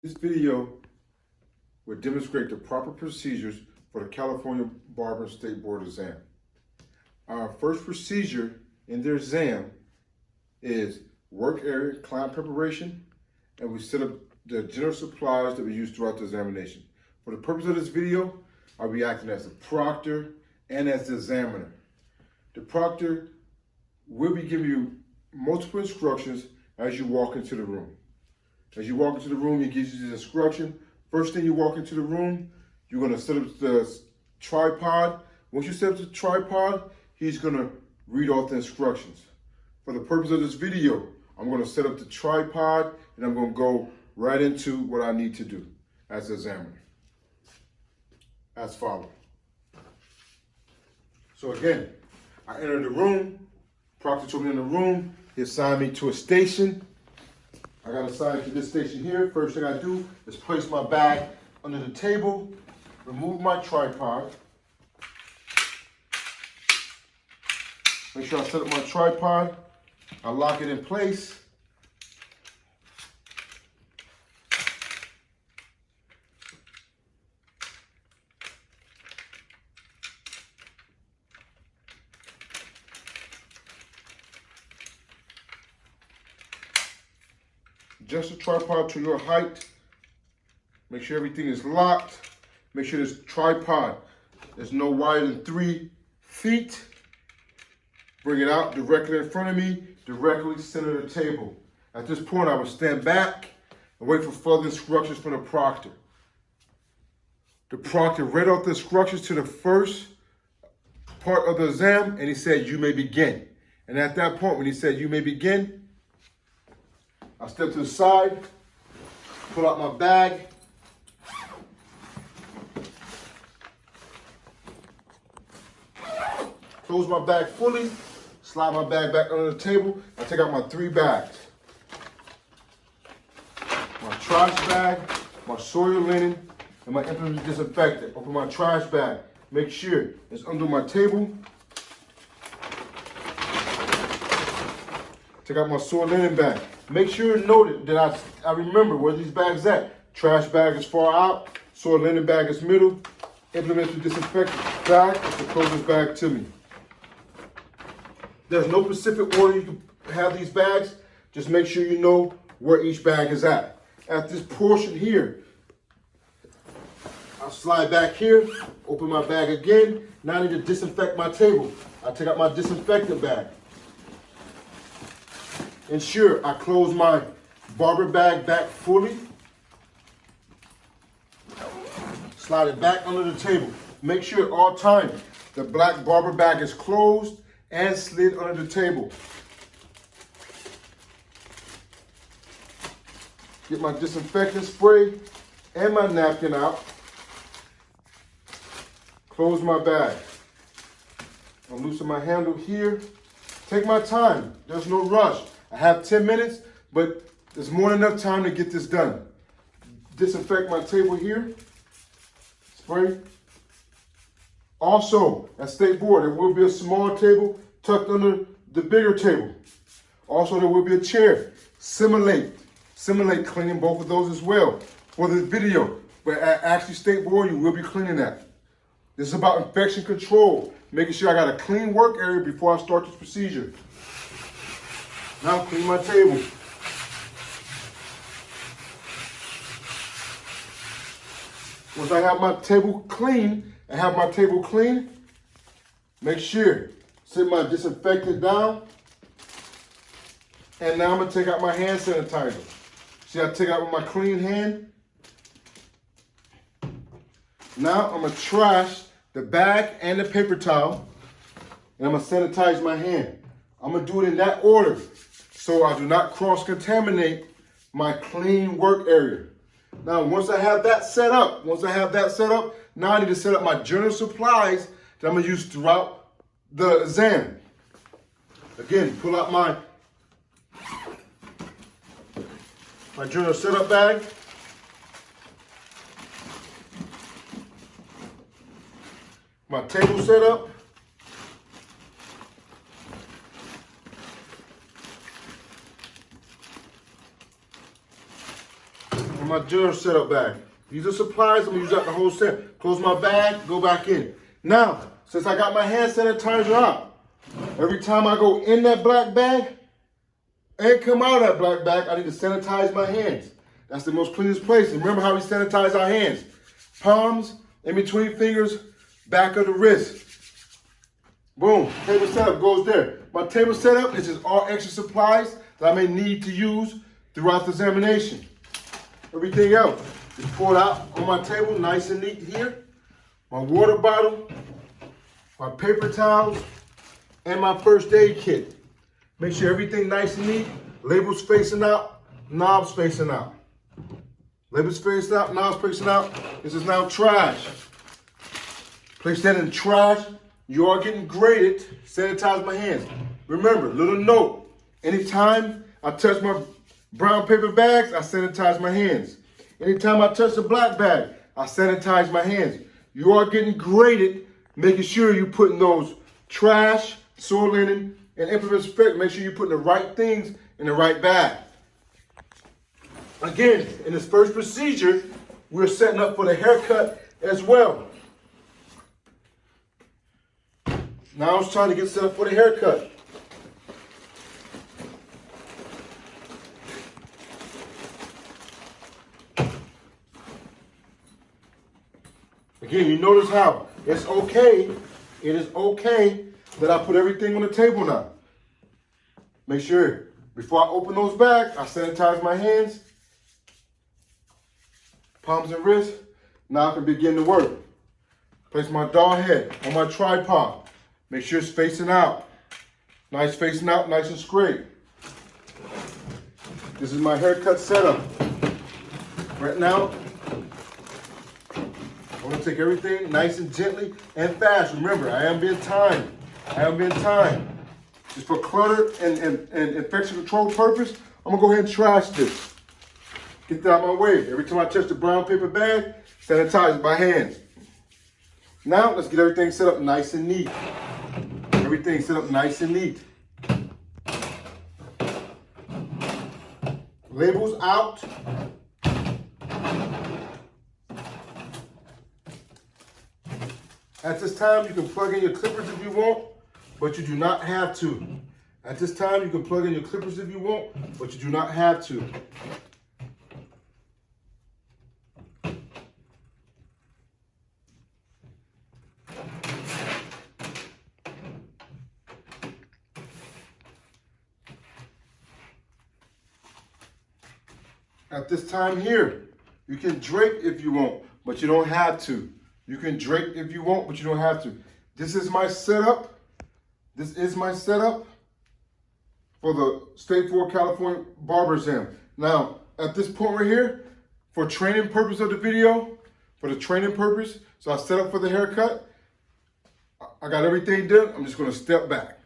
This video will demonstrate the proper procedures for the California Bar State Board exam. Our first procedure in their exam is work area client preparation, and we set up the general supplies that we use throughout the examination. For the purpose of this video, I'll be acting as the proctor and as the examiner. The proctor will be giving you multiple instructions as you walk into the room. As you walk into the room, he gives you the instruction. First thing you walk into the room, you're gonna set up the tripod. Once you set up the tripod, he's gonna read off the instructions. For the purpose of this video, I'm gonna set up the tripod and I'm gonna go right into what I need to do as the examiner. As follows. So again, I enter the room, proctor took me in the room, he assigned me to a station. I got assigned to this station here. First thing I do is place my bag under the table, remove my tripod. Make sure I set up my tripod. I lock it in place. Adjust the tripod to your height. Make sure everything is locked. Make sure this tripod is no wider than 3 feet. Bring it out directly in front of me, directly center the table. At this point, I will stand back and wait for further instructions from the proctor. The proctor read off the instructions to the first part of the exam, and he said, "You may begin." And at that point, when he said, "You may begin," I step to the side, pull out my bag, close my bag fully, slide my bag back under the table. I take out my 3 bags. My trash bag, my soil linen, and my implement disinfectant. Open my trash bag. Make sure it's under my table. Take out my soil linen bag. Make sure you note that I remember where these bags at. Trash bag is far out, soil linen bag is middle, implement disinfectant bag is the closest bag to me. There's no specific order you can have these bags. Just make sure you know where each bag is at. At this portion here, I'll slide back here, open my bag again. Now I need to disinfect my table. I take out my disinfectant bag. Ensure I close my barber bag back fully. Slide it back under the table. Make sure at all times the black barber bag is closed and slid under the table. Get my disinfectant spray and my napkin out. Close my bag. I'll loosen my handle here. Take my time. There's no rush. I have 10 minutes, but there's more than enough time to get this done. Disinfect my table here. Spray. Also, at State Board, there will be a small table tucked under the bigger table. Also, there will be a chair. Simulate cleaning both of those as well for this video. But at actually State Board, you will be cleaning that. This is about infection control, making sure I got a clean work area before I start this procedure. Now clean my table. Once I have my table clean, make sure, set my disinfectant down. And now I'm gonna take out my hand sanitizer. See, I take out with my clean hand. Now I'm gonna trash the bag and the paper towel. And I'm gonna sanitize my hand. I'm gonna do it in that order, so I do not cross-contaminate my clean work area. Now, once I have that set up, now I need to set up my general supplies that I'm gonna use throughout the exam. Again, pull out my general setup bag. My table setup. in my general setup bag. These are supplies. I'm gonna use out the whole set. Close my bag, go back in. Now, since I got my hand sanitizer out, every time I go in that black bag and come out of that black bag, I need to sanitize my hands. That's the most cleanest place. And remember how we sanitize our hands. Palms, in between fingers, back of the wrist. Boom, table setup goes there. My table setup is just all extra supplies that I may need to use throughout the examination. Everything else is poured out on my table, nice and neat here. My water bottle, my paper towels, and my first aid kit. Make sure everything nice and neat. Labels facing out, knobs facing out. Labels facing out, knobs facing out. This is now trash. Place that in trash. You are getting graded. Sanitize my hands. Remember, little note. Anytime I touch my brown paper bags, I sanitize my hands. Anytime I touch the black bag, I sanitize my hands. You are getting graded, making sure you're putting those trash, soil linen, and implement spec. Make sure you're putting the right things in the right bag. Again, in this first procedure, we're setting up for the haircut as well. Now it's time to get set up for the haircut. Again, you notice how it's okay. It is okay that I put everything on the table now. Make sure before I open those bags, I sanitize my hands, palms and wrists. Now I can begin to work. Place my doll head on my tripod. Make sure it's facing out. Nice facing out, nice and straight. This is my haircut setup. Right now, I'm gonna take everything nice and gently and fast. Remember, I am being timed. I am being timed. Just for clutter and infection control purpose, I'm gonna go ahead and trash this. Get that out of my way. Every time I touch the brown paper bag, sanitize it by hand. Now, let's get everything set up nice and neat. Everything set up nice and neat. Labels out. At this time, you can plug in your clippers if you want, but you do not have to. At this time, you can plug in your clippers if you want, but you do not have to. At this time here, you can drape if you want, but you don't have to. You can drape if you want, but you don't have to. This is my setup. This is my setup for the State Board California barber exam. Now, at this point right here, for training purpose of the video, for the training purpose, so I set up for the haircut. I got everything done. I'm just gonna step back.